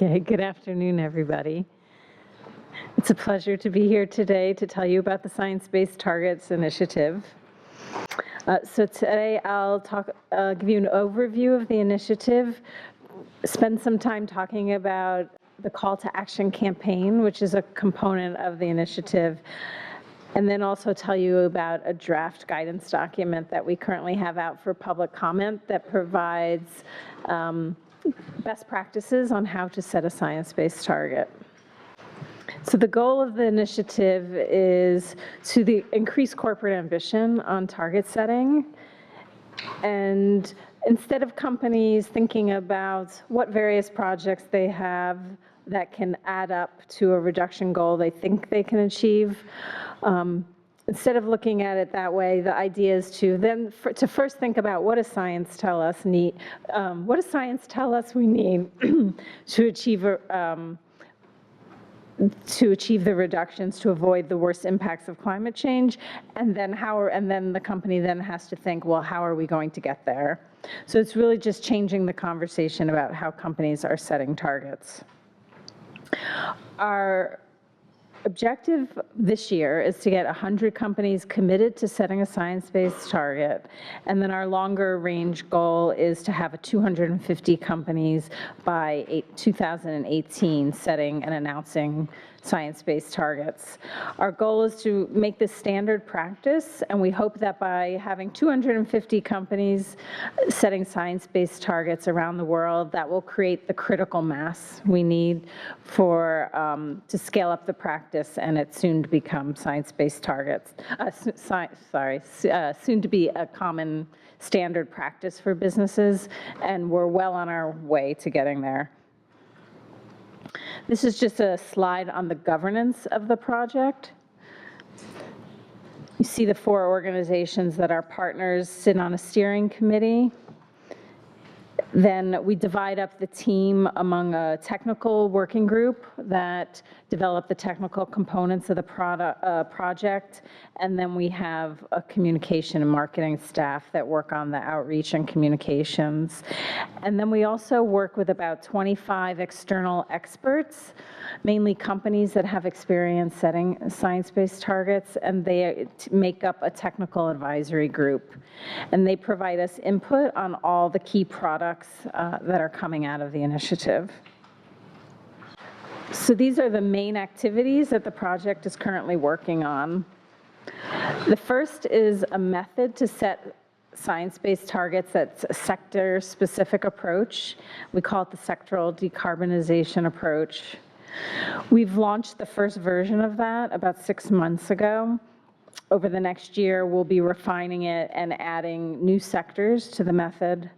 Okay, good afternoon, everybody. It's a pleasure to be here today to tell you about the Science-Based Targets Initiative. So today I'll give you an overview of the initiative, spend some time talking about the call to action campaign, which is a component of the initiative, and then also tell you about a draft guidance document that we currently have out for public comment that provides best practices on how to set a science-based target. So the goal of the initiative is to increase corporate ambition on target setting. And instead of companies thinking about what various projects they have that can add up to a reduction goal they think they can achieve, instead of looking at it that way, the idea is to first think about what does science tell us we need to achieve the reductions to avoid the worst impacts of climate change, and then the company then has to think, well, how are we going to get there? So it's really just changing the conversation about how companies are setting targets. Our objective this year is to get 100 companies committed to setting a science-based target, and then our longer range goal is to have 250 companies by 2018 setting and announcing science-based targets. Our goal is to make this standard practice, and we hope that by having 250 companies setting science-based targets around the world, that will create the critical mass we need for to scale up the practice and it soon to become science-based targets. Soon to be a common standard practice for businesses, and we're well on our way to getting there. This is just a slide on the governance of the project. You see the 4 organizations that are partners sit on a steering committee. Then we divide up the team among a technical working group that develop the technical components of the project, and then we have a communication and marketing staff that work on the outreach and communications. And then we also work with about 25 external experts, mainly companies that have experience setting science-based targets, and they make up a technical advisory group. And they provide us input on all the key products that are coming out of the initiative. So these are the main activities that the project is currently working on. The first is a method to set science-based targets that's a sector-specific approach. We call it the sectoral decarbonization approach. We've launched the first version of that about 6 months ago. Over the next year, we'll be refining it and adding new sectors to the method.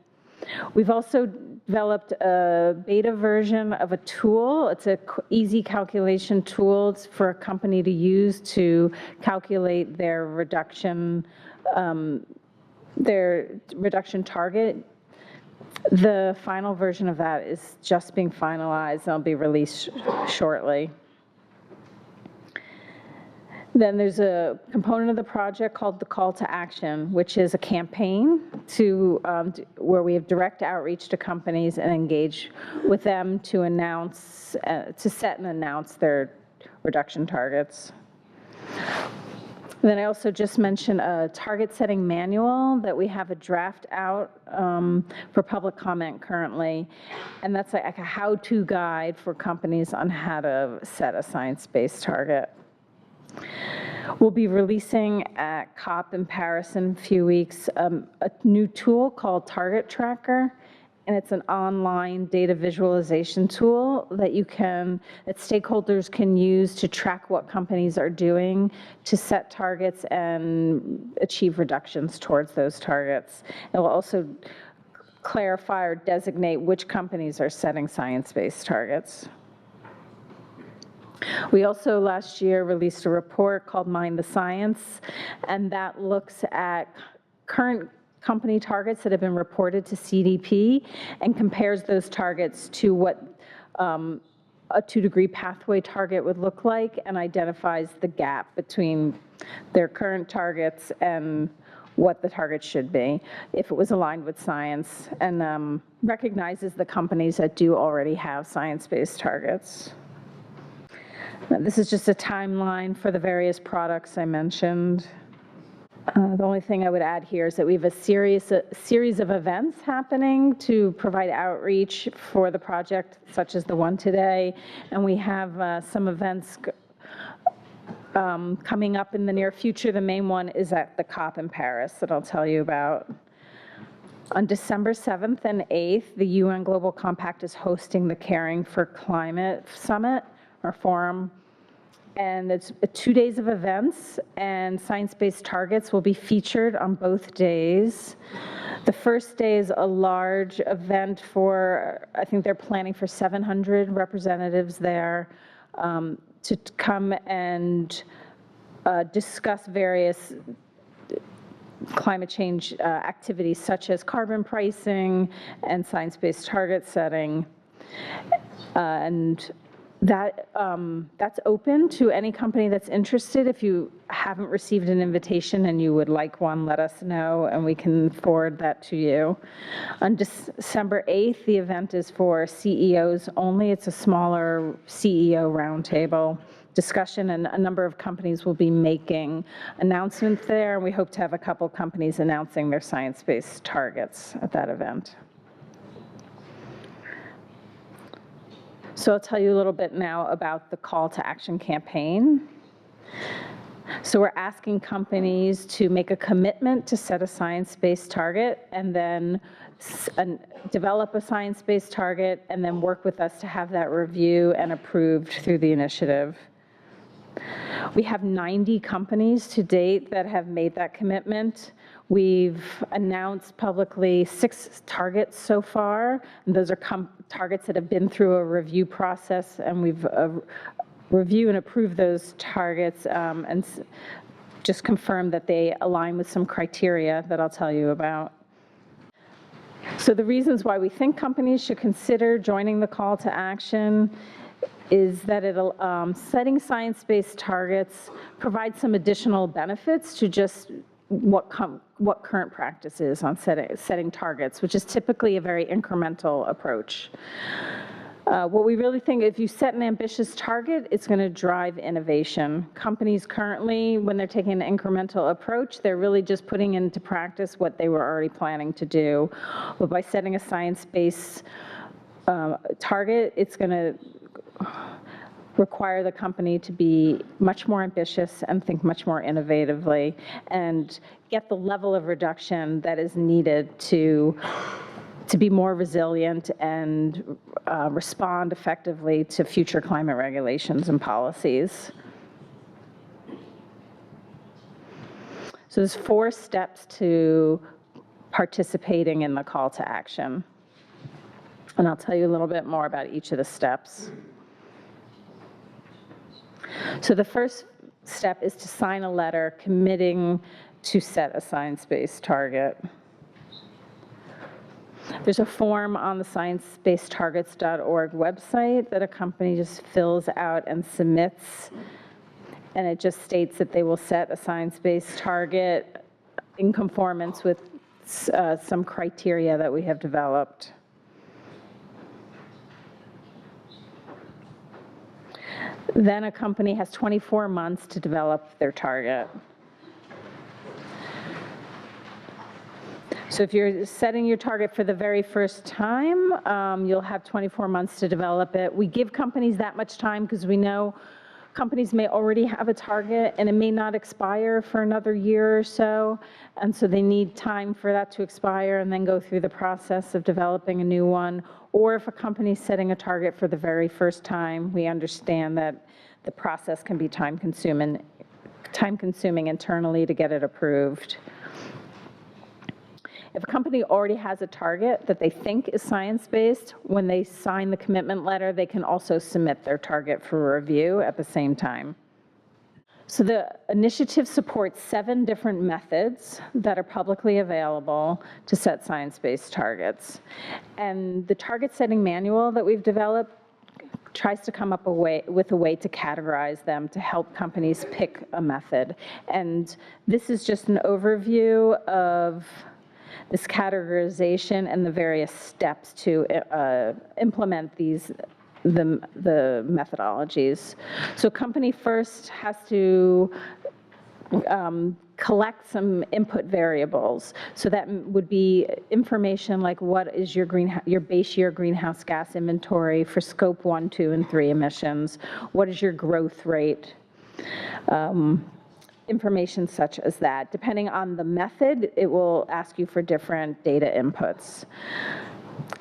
We've also developed a beta version of a tool. It's an easy calculation tool for a company to use to calculate their reduction target. The final version of that is just being finalized and will be released shortly. Then there's a component of the project called the call to action, which is a campaign where we have direct outreach to companies and engage with them to set and announce their reduction targets. Then I also just mentioned a target setting manual that we have a draft out for public comment currently, and that's like a how-to guide for companies on how to set a science-based target. We'll be releasing at COP in Paris in a few weeks a new tool called Target Tracker, and it's an online data visualization tool that stakeholders can use to track what companies are doing to set targets and achieve reductions towards those targets. It will also clarify or designate which companies are setting science-based targets. We also last year released a report called Mind the Science, and that looks at current company targets that have been reported to CDP and compares those targets to what a 2-degree pathway target would look like, and identifies the gap between their current targets and what the target should be if it was aligned with science, and recognizes the companies that do already have science-based targets. Now, this is just a timeline for the various products I mentioned. The only thing I would add here is that we have a series of events happening to provide outreach for the project, such as the one today, and we have some events coming up in the near future. The main one is at the COP in Paris that I'll tell you about. On December 7th and 8th, the UN Global Compact is hosting the Caring for Climate Summit, or Forum. And it's 2 days of events, and science-based targets will be featured on both days. The first day is a large event for, I think they're planning for 700 representatives there to come and discuss various climate change activities such as carbon pricing and science-based target setting. And that's open to any company that's interested. If you haven't received an invitation and you would like one, let us know and we can forward that to you. On December 8th, the event is for CEOs only. It's a smaller CEO roundtable discussion, and a number of companies will be making announcements there. And we hope to have a couple companies announcing their science-based targets at that event. So I'll tell you a little bit now about the call to action campaign. So we're asking companies to make a commitment to set a science-based target and then develop a science-based target and then work with us to have that reviewed and approved through the initiative. We have 90 companies to date that have made that commitment. We've announced publicly 6 targets so far, and those are targets that have been through a review process, and we've reviewed and approved those targets and just confirmed that they align with some criteria that I'll tell you about. So the reasons why we think companies should consider joining the call to action is that setting science-based targets provides some additional benefits to just what current practice is on setting targets, which is typically a very incremental approach. What we really think, if you set an ambitious target, it's going to drive innovation. Companies currently, when they're taking an incremental approach, they're really just putting into practice what they were already planning to do. But by setting a science-based target, it's going to require the company to be much more ambitious and think much more innovatively and get the level of reduction that is needed to be more resilient and respond effectively to future climate regulations and policies. So there's 4 steps to participating in the call to action. And I'll tell you a little bit more about each of the steps. So the first step is to sign a letter committing to set a science-based target. There's a form on the sciencebasedtargets.org website that a company just fills out and submits, and it just states that they will set a science-based target in conformance with some criteria that we have developed. Then a company has 24 months to develop their target. So if you're setting your target for the very first time, you'll have 24 months to develop it. We give companies that much time because we know companies may already have a target and it may not expire for another year or so. And so they need time for that to expire and then go through the process of developing a new one. Or if a company is setting a target for the very first time, we understand that the process can be time-consuming internally to get it approved. If a company already has a target that they think is science-based, when they sign the commitment letter, they can also submit their target for review at the same time. So the initiative supports 7 different methods that are publicly available to set science-based targets. And the target setting manual that we've developed tries to come up with a way to categorize them to help companies pick a method. And this is just an overview of this categorization and the various steps to implement the methodologies. So company first has to collect some input variables. So that would be information like what is your base year greenhouse gas inventory for scope 1, 2, and 3 emissions? What is your growth rate? Information such as that. Depending on the method, it will ask you for different data inputs.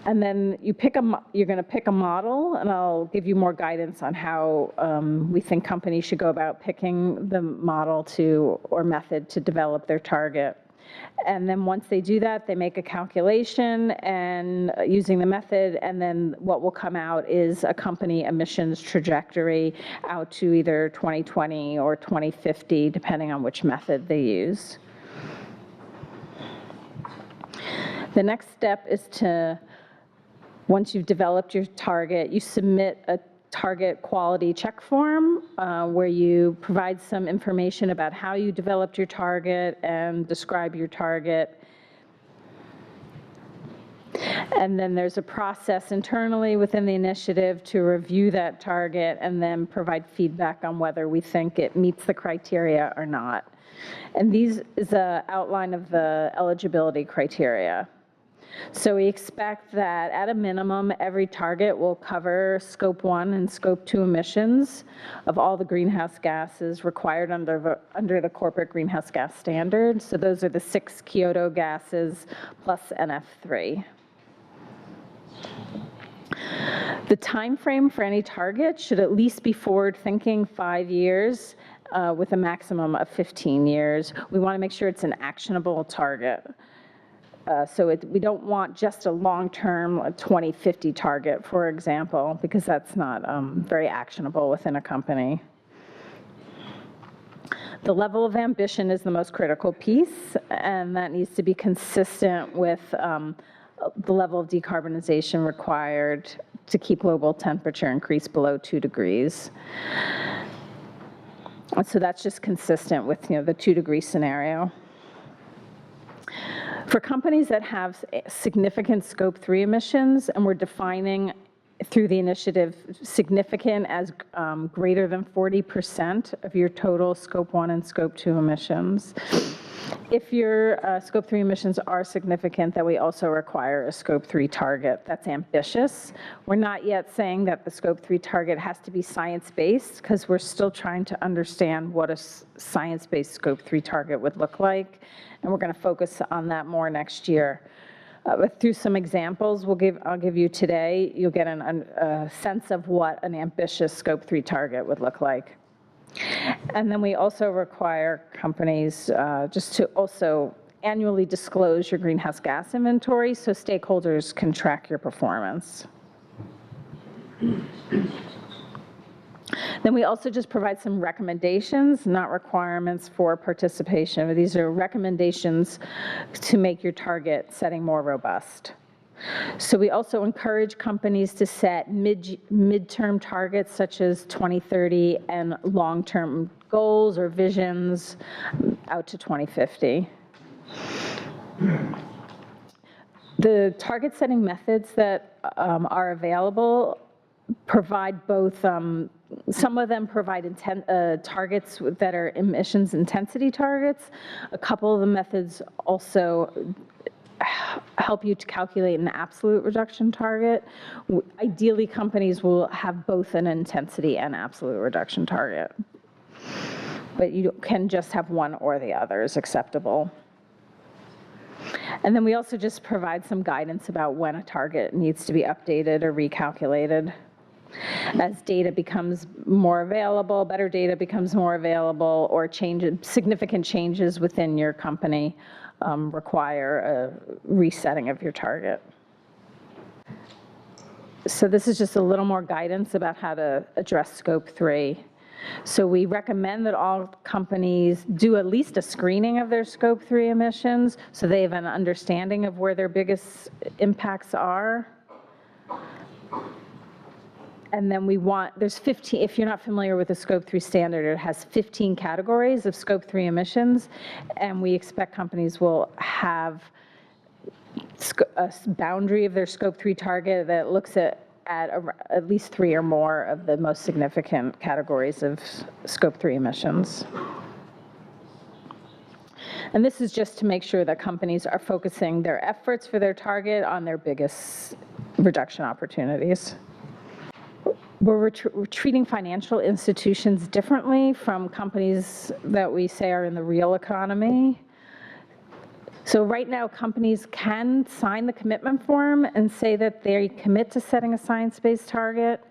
And then you're going to pick a model, and I'll give you more guidance on how we think companies should go about picking the model or method to develop their target. And then once they do that, they make a calculation and using the method, and then what will come out is a company emissions trajectory out to either 2020 or 2050, depending on which method they use. The next step is once you've developed your target, you submit a target quality check form where you provide some information about how you developed your target and describe your target. And then there's a process internally within the initiative to review that target and then provide feedback on whether we think it meets the criteria or not. And these is an outline of the eligibility criteria. So we expect that at a minimum, every target will cover scope 1 and scope 2 emissions of all the greenhouse gases required under the corporate greenhouse gas standard. So those are the 6 Kyoto gases plus NF3. The time frame for any target should at least be forward-thinking 5 years with a maximum of 15 years. We want to make sure it's an actionable target. So we don't want just a long-term 2050 target, for example, because that's not very actionable within a company. The level of ambition is the most critical piece, and that needs to be consistent with the level of decarbonization required to keep global temperature increase below 2 degrees. So that's just consistent with the 2-degree scenario. For companies that have significant scope 3 emissions, and we're defining through the initiative significant as greater than 40% of your total scope 1 and scope 2 emissions. If your scope 3 emissions are significant, then we also require a scope 3 target that's ambitious. We're not yet saying that the scope 3 target has to be science-based, because we're still trying to understand what a science-based scope 3 target would look like, and we're going to focus on that more next year. But through some examples I'll give you today, you'll get a sense of what an ambitious scope 3 target would look like. And then we also require companies just to also annually disclose your greenhouse gas inventory so stakeholders can track your performance. Then we also just provide some recommendations, not requirements for participation. These are recommendations to make your target setting more robust. So we also encourage companies to set midterm targets such as 2030 and long-term goals or visions out to 2050. The target setting methods that are available provide both, some of them provide targets that are emissions intensity targets. A couple of the methods also help you to calculate an absolute reduction target. Ideally, companies will have both an intensity and absolute reduction target. But you can just have one or the other is acceptable. And then we also just provide some guidance about when a target needs to be updated or recalculated. As data becomes more available, better data becomes more available, or significant changes within your company require a resetting of your target. So this is just a little more guidance about how to address scope 3. So we recommend that all companies do at least a screening of their scope 3 emissions so they have an understanding of where their biggest impacts are. And then there's 15, if you're not familiar with the Scope 3 standard, it has 15 categories of Scope 3 emissions, and we expect companies will have a boundary of their Scope 3 target that looks at least 3 or more of the most significant categories of Scope 3 emissions. And this is just to make sure that companies are focusing their efforts for their target on their biggest reduction opportunities. We're treating financial institutions differently from companies that we say are in the real economy. So right now, companies can sign the commitment form and say that they commit to setting a science-based target,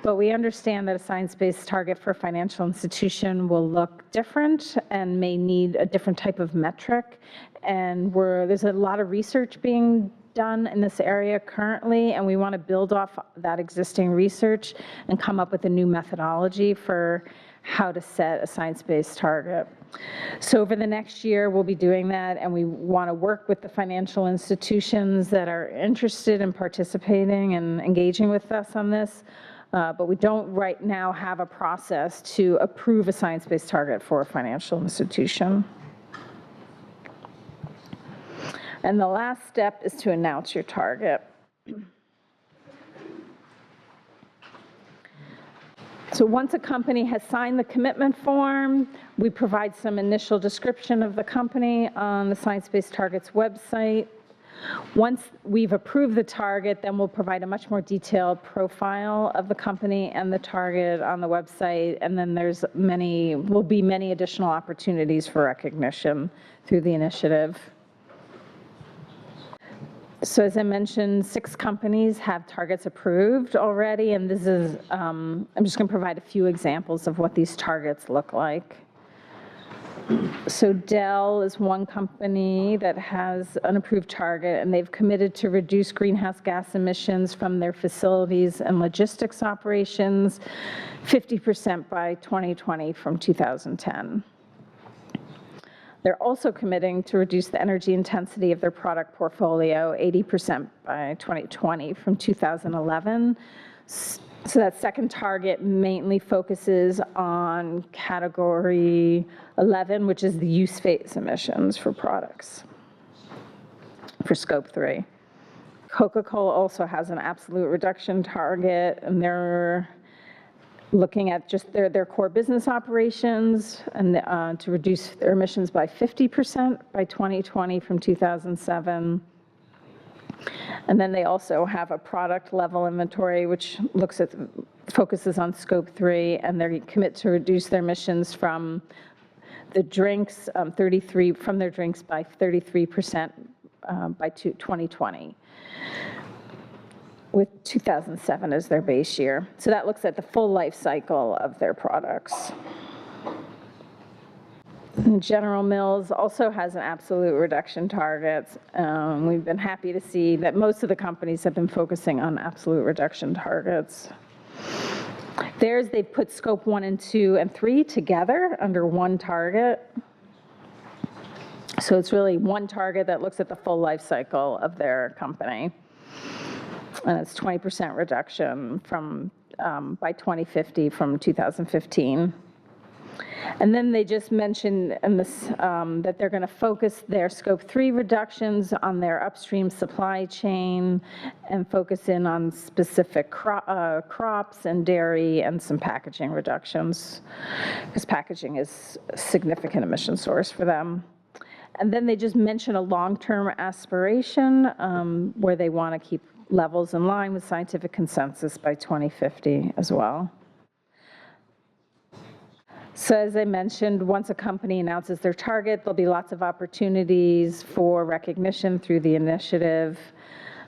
but we understand that a science-based target for a financial institution will look different and may need a different type of metric. And there's a lot of research being done in this area currently, and we want to build off that existing research and come up with a new methodology for how to set a science-based target. So over the next year, we'll be doing that, and we want to work with the financial institutions that are interested in participating and engaging with us on this, but we don't right now have a process to approve a science-based target for a financial institution. And the last step is to announce your target. So once a company has signed the commitment form, we provide some initial description of the company on the Science Based Targets website. Once we've approved the target, then we'll provide a much more detailed profile of the company and the target on the website, and then will be many additional opportunities for recognition through the initiative. So as I mentioned, 6 companies have targets approved already, and this is, I'm just going to provide a few examples of what these targets look like. So Dell is one company that has an approved target, and they've committed to reduce greenhouse gas emissions from their facilities and logistics operations 50% by 2020 from 2010. They're also committing to reduce the energy intensity of their product portfolio 80% by 2020 from 2011. So that second target mainly focuses on category 11, which is the use phase emissions for products for Scope 3. Coca-Cola also has an absolute reduction target, and they're looking at just their core business operations and to reduce their emissions by 50% by 2020 from 2007. And then they also have a product level inventory, which focuses on Scope 3, and they commit to reduce their emissions from the drinks, from their drinks by 33% by 2020. With 2007 as their base year. So that looks at the full life cycle of their products. And General Mills also has an absolute reduction target. We've been happy to see that most of the companies have been focusing on absolute reduction targets. Theirs, they've put Scope 1 and 2 and 3 together under one target. So it's really one target that looks at the full life cycle of their company. And it's 20% reduction by 2050 from 2015. And then they just mentioned in this, that they're going to focus their Scope 3 reductions on their upstream supply chain and focus in on specific crops and dairy and some packaging reductions, because packaging is a significant emission source for them. And then they just mention a long-term aspiration where they want to keep levels in line with scientific consensus by 2050 as well. So as I mentioned, once a company announces their target, there'll be lots of opportunities for recognition through the initiative,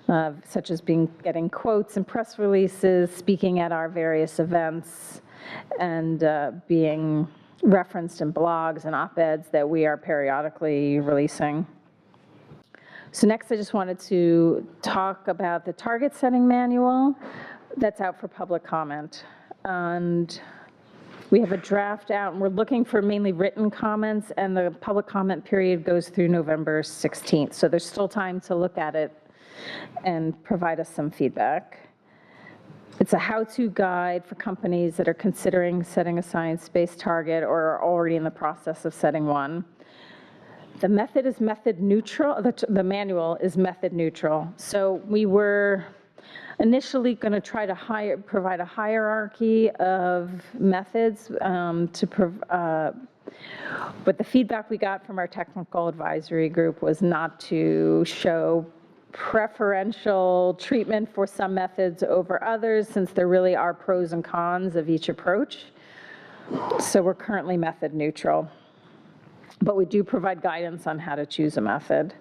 such as getting quotes and press releases, speaking at our various events, and being referenced in blogs and op-eds that we are periodically releasing. So next, I just wanted to talk about the target setting manual that's out for public comment. And we have a draft out, and we're looking for mainly written comments, and the public comment period goes through November 16th. So there's still time to look at it and provide us some feedback. It's a how-to guide for companies that are considering setting a science-based target or are already in the process of setting one. The method is method neutral. The manual is method neutral. So we were initially going to try to provide a hierarchy of methods but the feedback we got from our technical advisory group was not to show preferential treatment for some methods over others, since there really are pros and cons of each approach. So we're currently method neutral, but we do provide guidance on how to choose a method.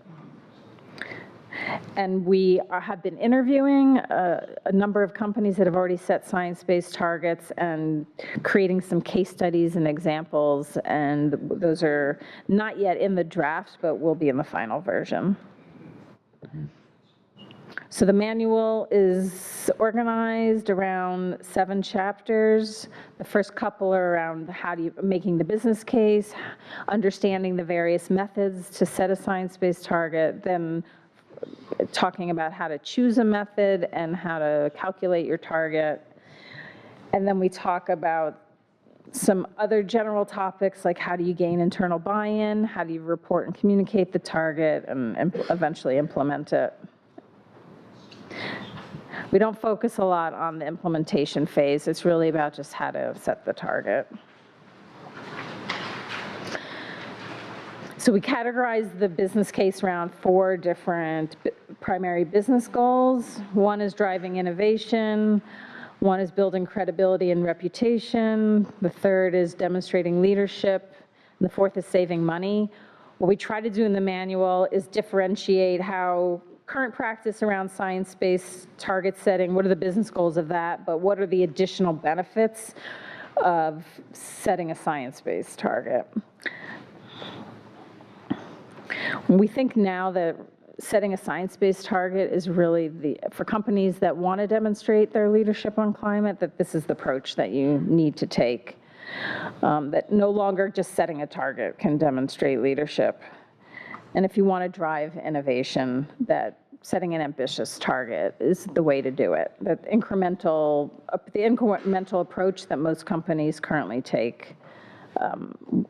And we have been interviewing a number of companies that have already set science-based targets and creating some case studies and examples, and those are not yet in the draft, but will be in the final version. So the manual is organized around 7 chapters. The first couple are around making the business case, understanding the various methods to set a science-based target, then talking about how to choose a method and how to calculate your target. And then we talk about some other general topics, like how do you gain internal buy-in, how do you report and communicate the target, and eventually implement it. We don't focus a lot on the implementation phase. It's really about just how to set the target. So we categorize the business case around 4 different primary business goals. One is driving innovation. One is building credibility and reputation. The third is demonstrating leadership. And the fourth is saving money. What we try to do in the manual is differentiate how current practice around science-based target setting, what are the business goals of that, but what are the additional benefits of setting a science-based target. We think now that setting a science-based target is really for companies that want to demonstrate their leadership on climate, that this is the approach that you need to take. That no longer just setting a target can demonstrate leadership. And if you want to drive innovation, that setting an ambitious target is the way to do it. The incremental approach that most companies currently take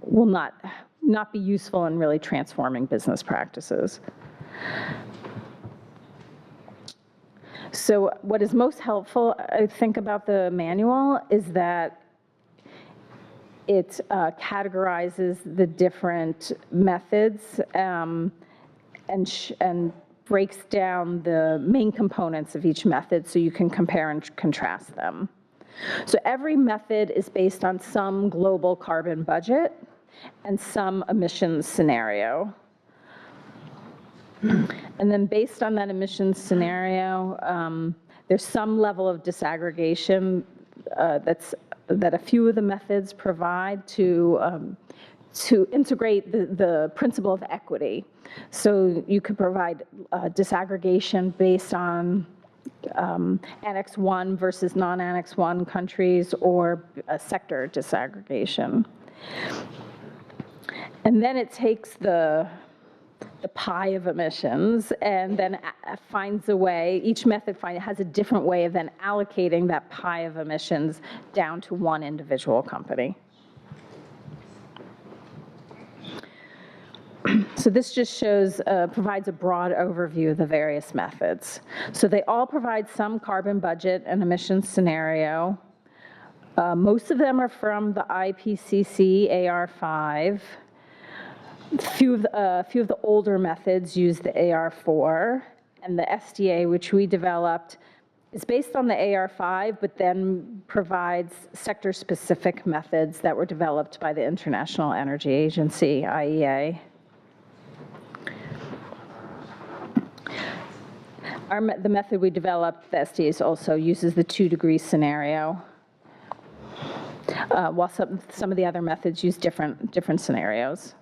will not be useful in really transforming business practices. So what is most helpful, I think, about the manual is that it categorizes the different methods and breaks down the main components of each method so you can compare and contrast them. So every method is based on some global carbon budget and some emissions scenario. And then based on that emissions scenario, there's some level of disaggregation that a few of the methods provide to integrate the principle of equity. So you could provide disaggregation based on Annex 1 versus non-Annex 1 countries, or a sector disaggregation. And then it takes the pie of emissions and then finds a way, each method has a different way of then allocating that pie of emissions down to one individual company. So this just provides a broad overview of the various methods. So they all provide some carbon budget and emissions scenario. Most of them are from the IPCC AR5. A few of the older methods use the AR4, and the SDA, which we developed, is based on the AR5, but then provides sector-specific methods that were developed by the International Energy Agency, IEA. The method we developed, the SDA, also uses the 2-degree scenario, while some of the other methods use different scenarios.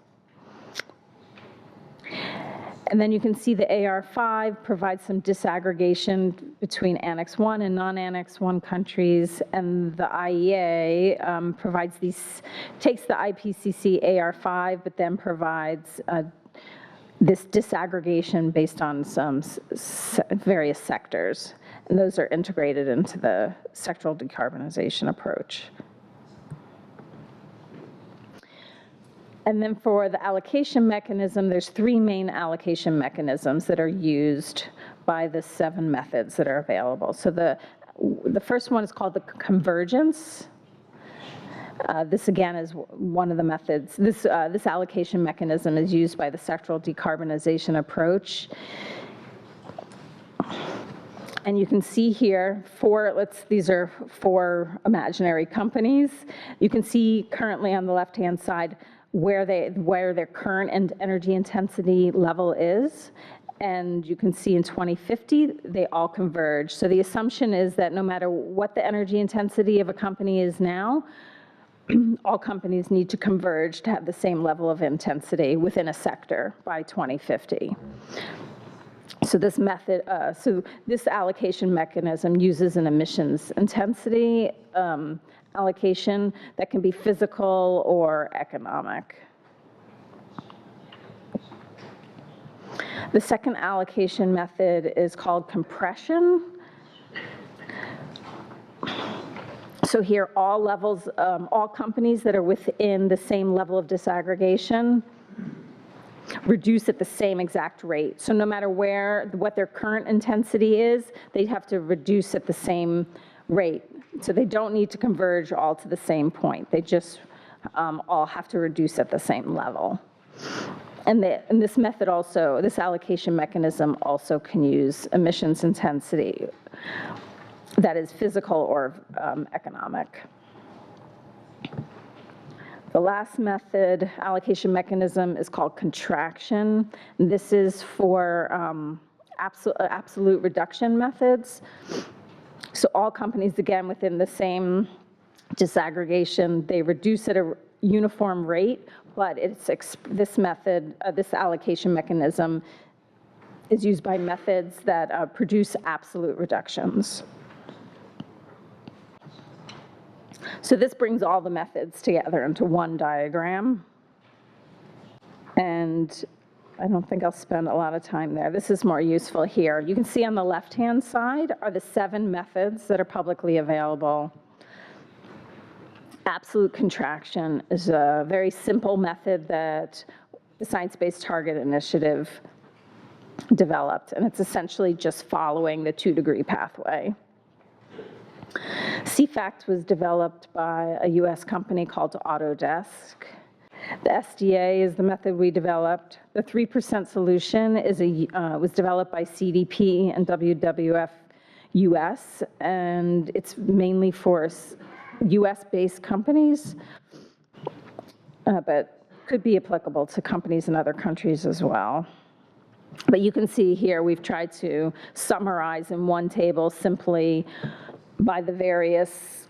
And then you can see the AR5 provides some disaggregation between Annex 1 and non-Annex 1 countries, and the IEA takes the IPCC AR5, but then provides this disaggregation based on some various sectors. And those are integrated into the sectoral decarbonization approach. And then for the allocation mechanism, there's 3 main allocation mechanisms that are used by the 7 methods that are available. So the first one is called the convergence. This again is one of the methods. This allocation mechanism is used by the sectoral decarbonization approach. And you can see here, these are 4 imaginary companies. You can see currently on the left-hand side where their current energy intensity level is. And you can see in 2050, they all converge. So the assumption is that no matter what the energy intensity of a company is now, all companies need to converge to have the same level of intensity within a sector by 2050. So this method, this allocation mechanism uses an emissions intensity allocation that can be physical or economic. The second allocation method is called compression. So here, all levels, all companies that are within the same level of disaggregation reduce at the same exact rate. So no matter what their current intensity is, they have to reduce at the same rate. So they don't need to converge all to the same point. They just all have to reduce at the same level. And this method also, this allocation mechanism also can use emissions intensity that is physical or economic. The last method, allocation mechanism, is called contraction. This is for absolute reduction methods. So all companies, again, within the same disaggregation, they reduce at a uniform rate, but this method, this allocation mechanism is used by methods that produce absolute reductions. So this brings all the methods together into one diagram. And I don't think I'll spend a lot of time there. This is more useful here. You can see on the left-hand side are the 7 methods that are publicly available. Absolute contraction is a very simple method that the Science Based Target Initiative developed, and it's essentially just following the 2-degree pathway. CFACT was developed by a US company called Autodesk. The SDA is the method we developed. The 3% solution was developed by CDP and WWF US, and it's mainly for US-based companies, but could be applicable to companies in other countries as well. But you can see here we've tried to summarize in one table simply by the various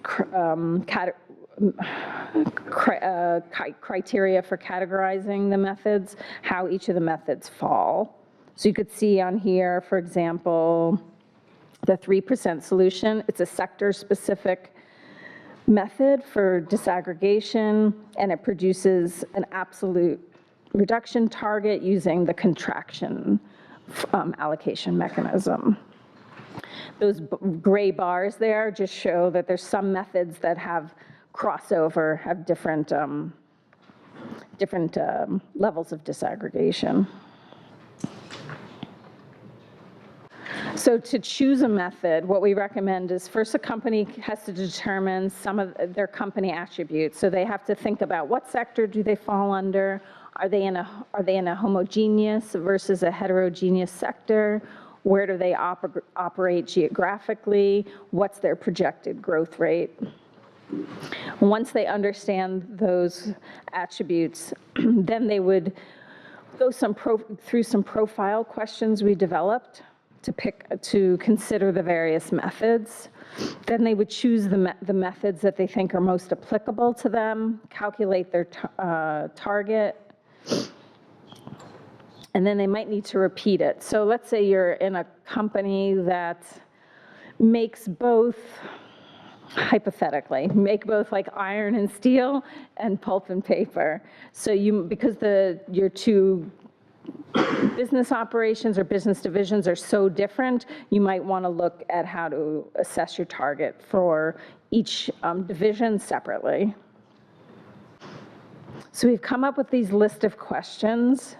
criteria for categorizing the methods, how each of the methods fall. So you could see on here, for example, the 3% solution. It's a sector-specific method for disaggregation, and it produces an absolute reduction target using the contraction allocation mechanism. Those gray bars there just show that there's some methods that have crossover, have different levels of disaggregation. So to choose a method, what we recommend is first a company has to determine some of their company attributes. So they have to think about what sector do they fall under? Are they in a homogeneous versus a heterogeneous sector? Where do they operate geographically? What's their projected growth rate? Once they understand those attributes, then they would go through some profile questions we developed to consider the various methods. Then they would choose the methods that they think are most applicable to them, calculate their target, and then they might need to repeat it. So let's say you're in a company that makes both, hypothetically, make both like iron and steel and pulp and paper. So because your two business operations or business divisions are so different, you might want to look at how to assess your target for each division separately. So we've come up with these list of questions.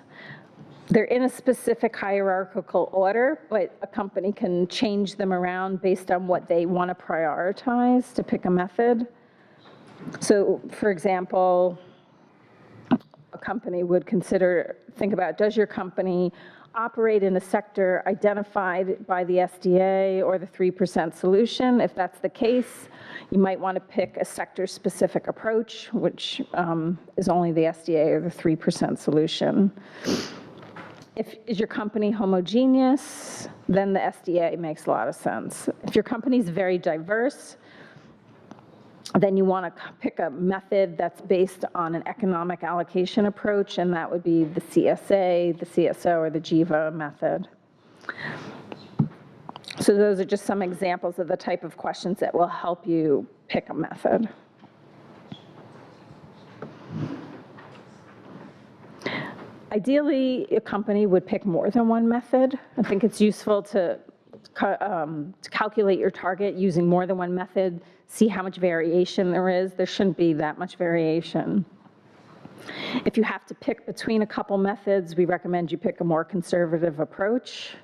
They're in a specific hierarchical order, but a company can change them around based on what they want to prioritize to pick a method. So, for example, a company would think about, does your company operate in a sector identified by the SDA or the 3% solution? If that's the case, you might want to pick a sector-specific approach, which is only the SDA or the 3% solution. Is your company homogeneous? Then the SDA makes a lot of sense. If your company is very diverse, then you want to pick a method that's based on an economic allocation approach, and that would be the CSA, the CSO, or the GIVA method. So those are just some examples of the type of questions that will help you pick a method. Ideally, a company would pick more than one method. I think it's useful to calculate your target using more than one method, see how much variation there is. There shouldn't be that much variation. If you have to pick between a couple methods, we recommend you pick a more conservative approach.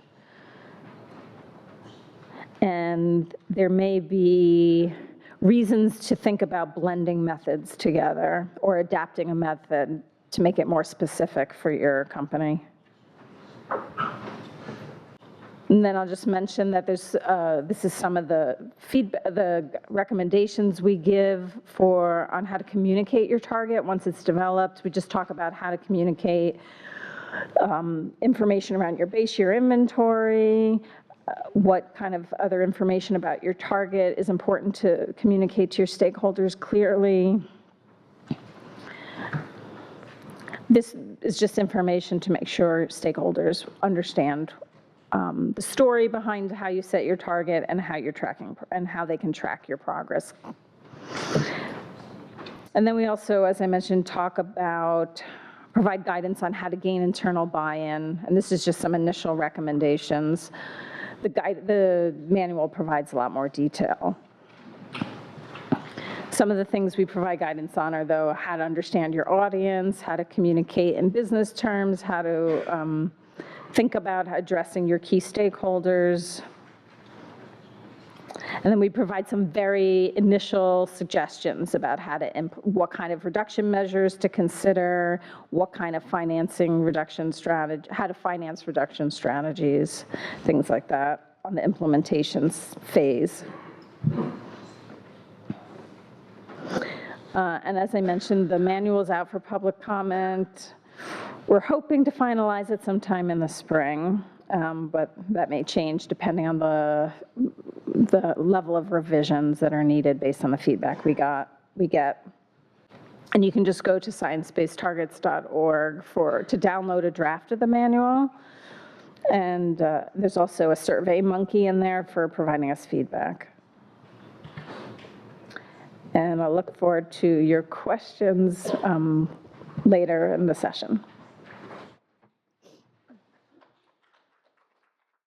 And there may be reasons to think about blending methods together or adapting a method to make it more specific for your company. And then I'll just mention that this is some of the recommendations we give on how to communicate your target once it's developed. We just talk about how to communicate information around your base year inventory, what kind of other information about your target is important to communicate to your stakeholders clearly. This is just information to make sure stakeholders understand the story behind how you set your target and how you're tracking and how they can track your progress. And then we also, as I mentioned, provide guidance on how to gain internal buy-in. And this is just some initial recommendations. The manual provides a lot more detail. Some of the things we provide guidance on are, though, how to understand your audience, how to communicate in business terms, how to think about addressing your key stakeholders. And then we provide some very initial suggestions about what kind of reduction measures to consider, what kind of financing reduction strategy, how to finance reduction strategies, things like that on the implementation phase. And as I mentioned, the manual is out for public comment. We're hoping to finalize it sometime in the spring, but that may change depending on the level of revisions that are needed based on the feedback we get. And you can just go to sciencebased-targets.org to download a draft of the manual. And there's also a Survey Monkey in there for providing us feedback. And I look forward to your questions later in the session.